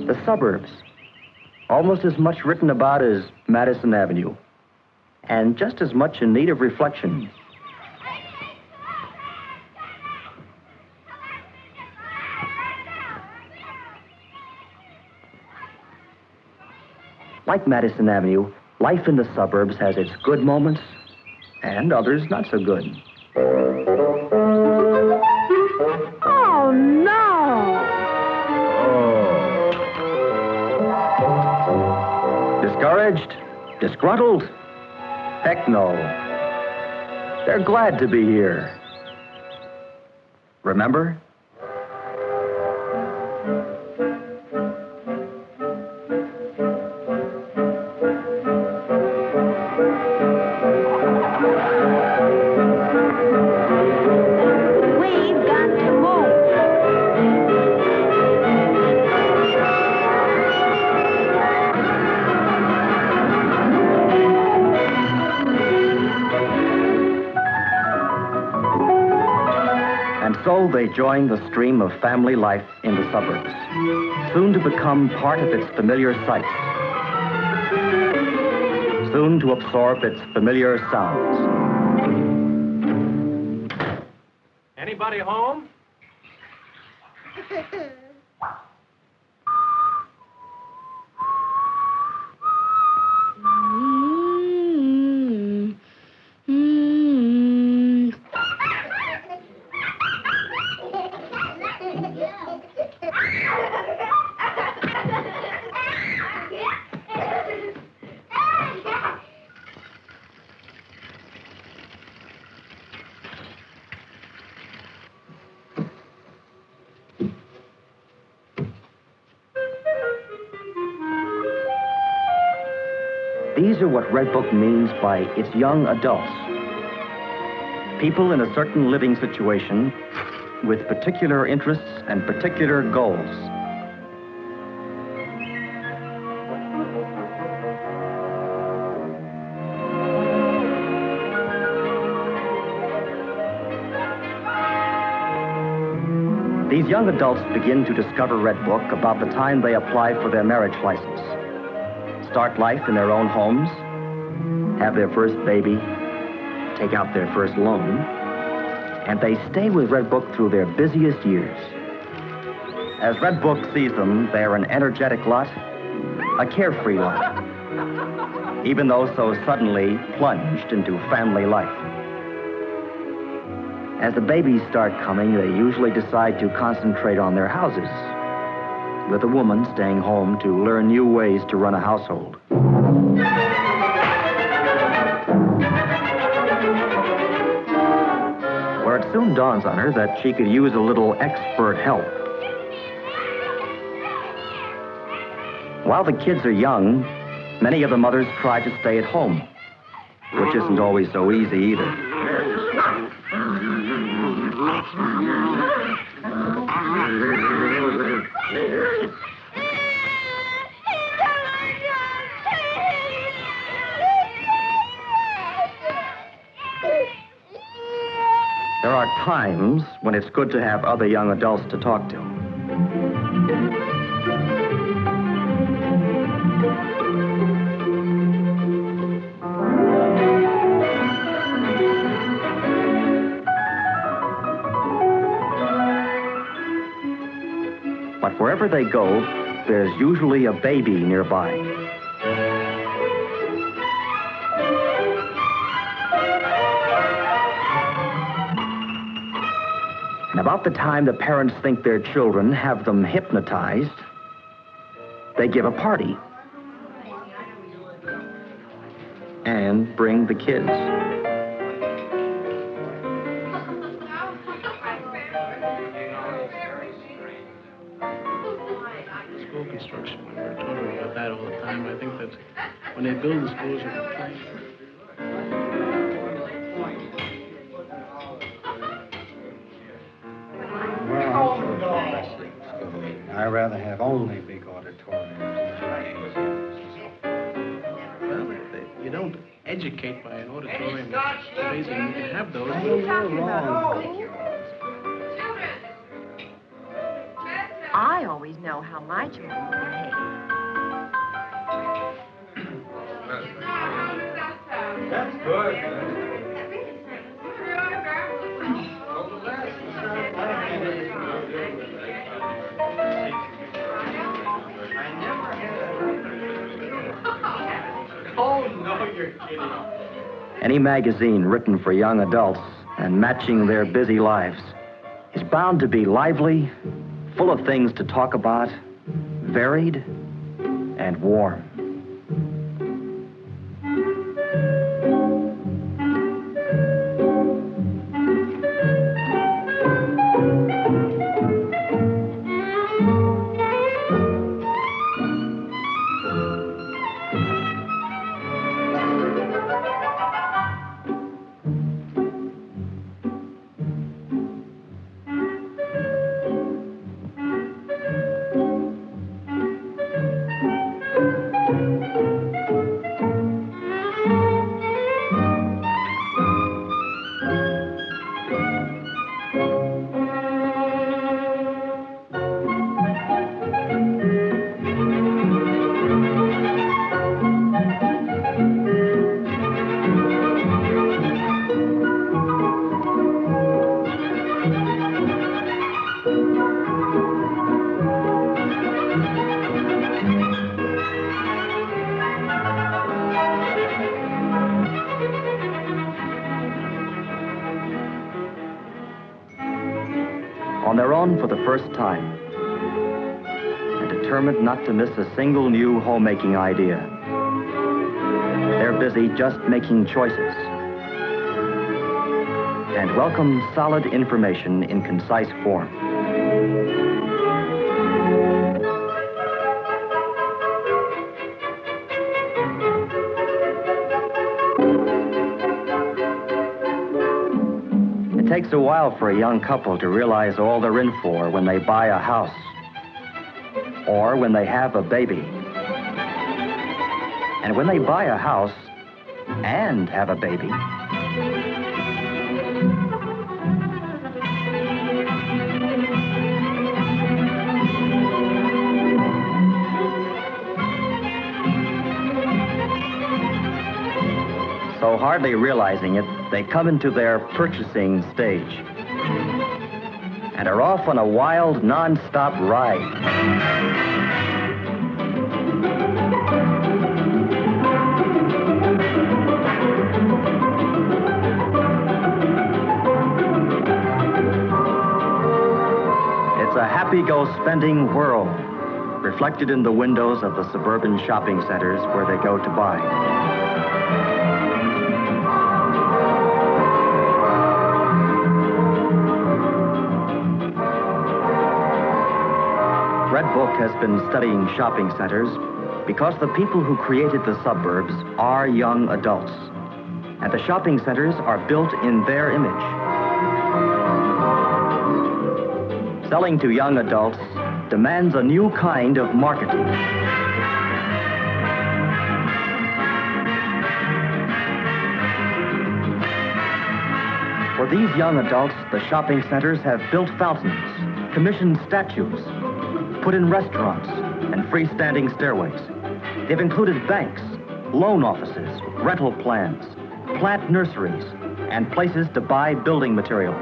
The suburbs. Almost as much written about as Madison Avenue. And just as much in need of reflection. Like Madison Avenue, life in the suburbs has its good moments and others not so good. Oh, no! Oh. Discouraged? Disgruntled? Heck no. They're glad to be here. Remember? So they join the stream of family life in the suburbs, soon to become part of its familiar sights, soon to absorb its familiar sounds. Anybody home? These are what Red Book means by its young adults. People in a certain living situation with particular interests and particular goals. These young adults begin to discover Red Book about the time they apply for their marriage license. Start life in their own homes, have their first baby, take out their first loan, and they stay with Red Book through their busiest years. As Red Book sees them, they're an energetic lot, a carefree lot, even though so suddenly plunged into family life. As the babies start coming, they usually decide to concentrate on their houses, with a woman staying home to learn new ways to run a household. Where it soon dawns on her that she could use a little expert help. While the kids are young, many of the mothers try to stay at home, which isn't always so easy either. There are times when it's good to have other young adults to talk to. But wherever they go, there's usually a baby nearby. And about the time the parents think their children have them hypnotized, they give a party and bring the kids. School construction, we were talking about that all the time. I think that when they build the schools, you can plan. I'd rather have only big auditoriums and gymnasiums and so forth. Well, you don't educate by an auditorium. Basically, you can have those. You're wrong. I always know how my children will behave. That's good. Oh, no, you're kidding. Any magazine written for young adults and matching their busy lives is bound to be lively, full of things to talk about, varied, and warm. On their own for the first time, and determined not to miss a single new homemaking idea. They're busy just making choices and welcome solid information in concise form. It takes a while for a young couple to realize all they're in for when they buy a house or when they have a baby. And when they buy a house and have a baby, so hardly realizing it, they come into their purchasing stage and are off on a wild, non-stop ride. It's a happy-go-spending whirl, reflected in the windows of the suburban shopping centers where they go to buy. Red Book has been studying shopping centers because the people who created the suburbs are young adults, and the shopping centers are built in their image. Selling to young adults demands a new kind of marketing. For these young adults, the shopping centers have built fountains, commissioned statues, put in restaurants and freestanding stairways. They've included banks, loan offices, rental plans, plant nurseries, and places to buy building materials.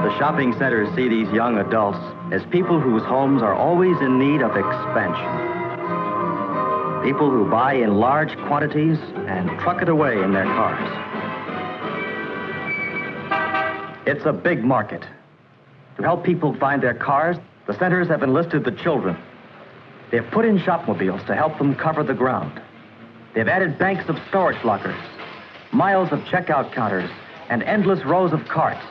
The shopping centers see these young adults as people whose homes are always in need of expansion. People who buy in large quantities and truck it away in their cars. It's a big market. To help people find their cars, the centers have enlisted the children. They've put in shopmobiles to help them cover the ground. They've added banks of storage lockers, miles of checkout counters, and endless rows of carts.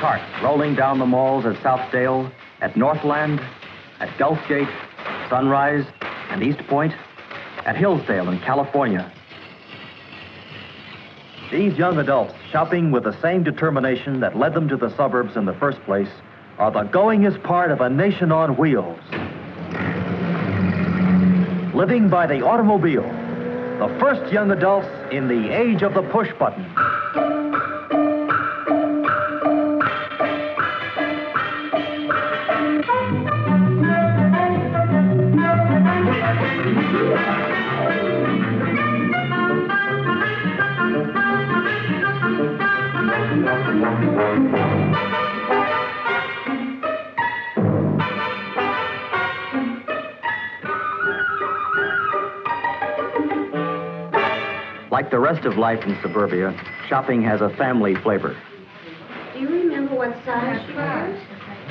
Carts rolling down the malls at Southdale, at Northland, at Gulfgate, Sunrise, and East Point, at Hillsdale in California. These young adults, shopping with the same determination that led them to the suburbs in the first place, are the goingest part of a nation on wheels. Living by the automobile, the first young adults in the age of the push button. Like the rest of life in suburbia, shopping has a family flavor. Do you remember what size she was?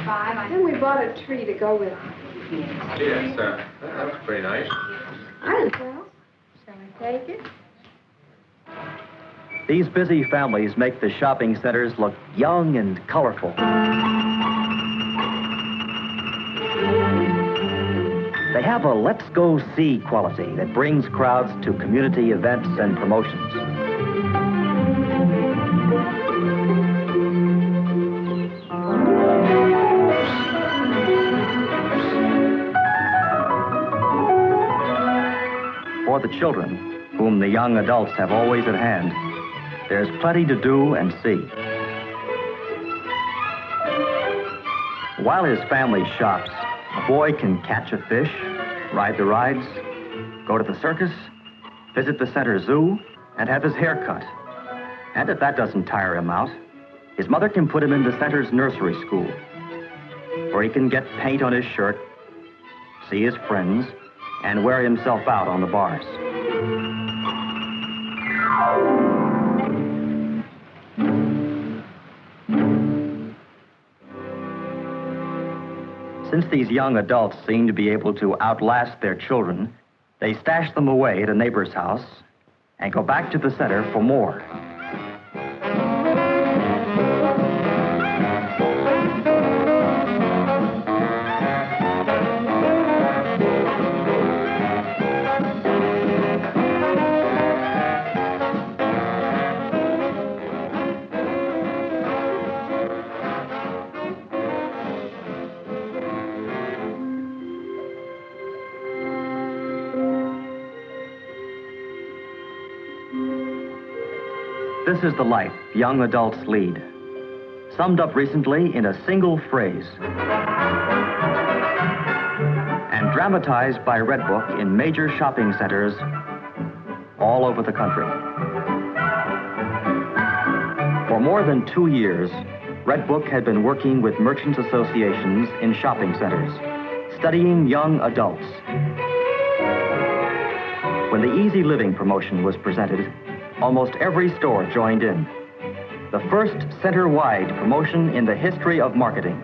5. Then we bought a tree to go with it. Yes, that was pretty nice. I think so. Shall I take it? These busy families make the shopping centers look young and colorful. They have a let's go see quality that brings crowds to community events and promotions. For the children, whom the young adults have always at hand, there's plenty to do and see. While his family shops, a boy can catch a fish, ride the rides, go to the circus, visit the center zoo, and have his hair cut. And if that doesn't tire him out, his mother can put him in the center's nursery school, where he can get paint on his shirt, see his friends, and wear himself out on the bars. Since these young adults seem to be able to outlast their children, they stash them away at a neighbor's house and go back to the center for more. This is the life young adults lead, summed up recently in a single phrase, and dramatized by Redbook in major shopping centers all over the country. For more than 2 years, Redbook had been working with merchants' associations in shopping centers, studying young adults. When the Easy Living promotion was presented, almost every store joined in. The first center-wide promotion in the history of marketing.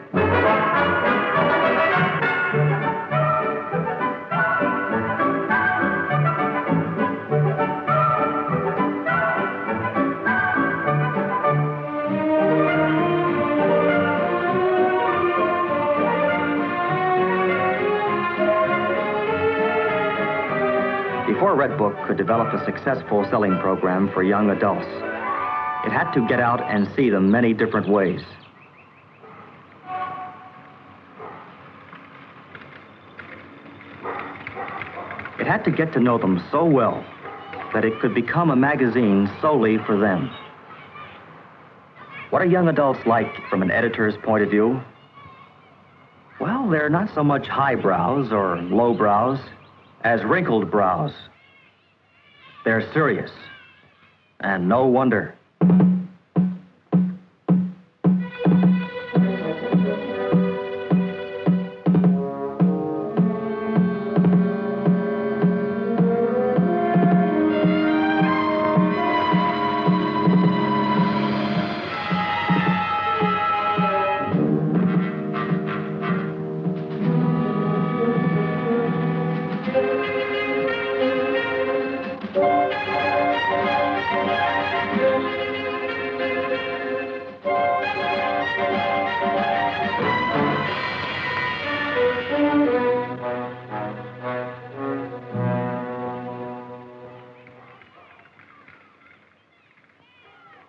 Before Redbook could develop a successful selling program for young adults, it had to get out and see them many different ways. It had to get to know them so well that it could become a magazine solely for them. What are young adults like from an editor's point of view? Well, they're not so much highbrows or lowbrows as wrinkled brows. They're serious, and no wonder.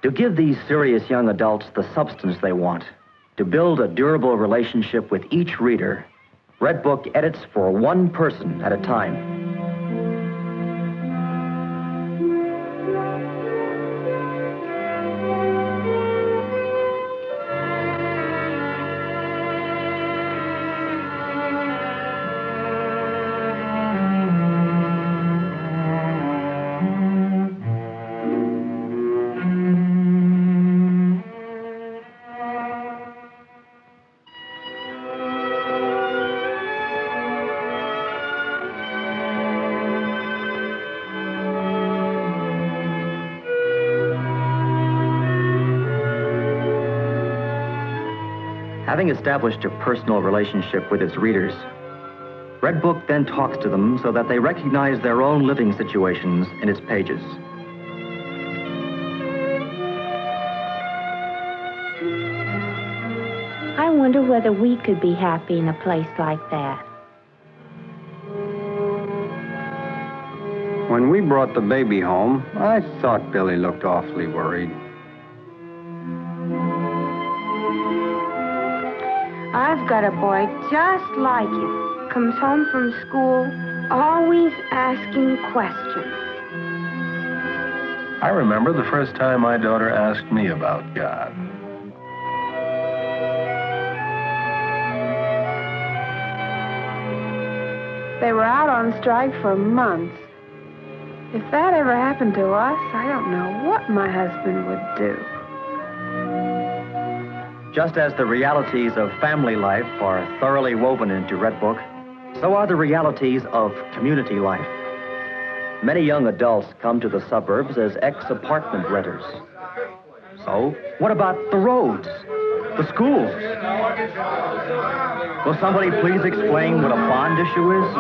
To give these serious young adults the substance they want, to build a durable relationship with each reader, Redbook edits for one person at a time. Having established a personal relationship with its readers, Red Book then talks to them so that they recognize their own living situations in its pages. I wonder whether we could be happy in a place like that. When we brought the baby home, I thought Billy looked awfully worried. I've got a boy just like him. Comes home from school, always asking questions. I remember the first time my daughter asked me about God. They were out on strike for months. If that ever happened to us, I don't know what my husband would do. Just as the realities of family life are thoroughly woven into Red Book, so are the realities of community life. Many young adults come to the suburbs as ex-apartment renters. So, what about the roads, the schools? Will somebody please explain what a bond issue is?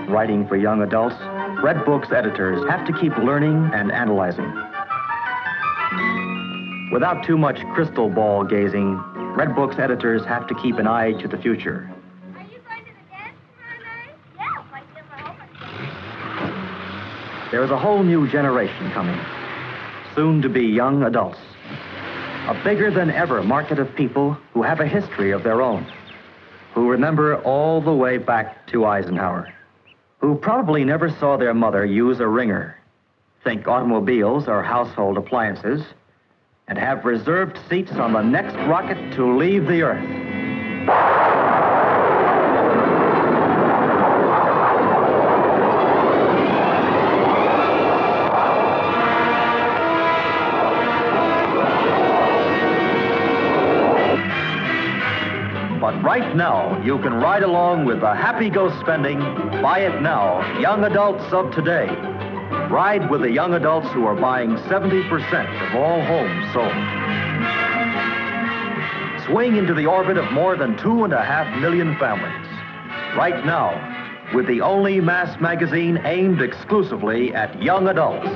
Writing for young adults, Red Book's editors have to keep learning and analyzing. Without too much crystal ball gazing, Red Book's editors have to keep an eye to the future. Are you going to the dance tomorrow night? Yeah, my dear, my husband. There is a whole new generation coming, soon to be young adults. A bigger than ever market of people who have a history of their own, who remember all the way back to Eisenhower, who probably never saw their mother use a ringer, think automobiles are household appliances, and have reserved seats on the next rocket to leave the Earth. But right now, you can ride along with the happy go spending, buy it now, young adults of today. Ride with the young adults who are buying 70% of all homes sold. Swing into the orbit of more than 2.5 million families. Right now, with the only mass magazine aimed exclusively at young adults.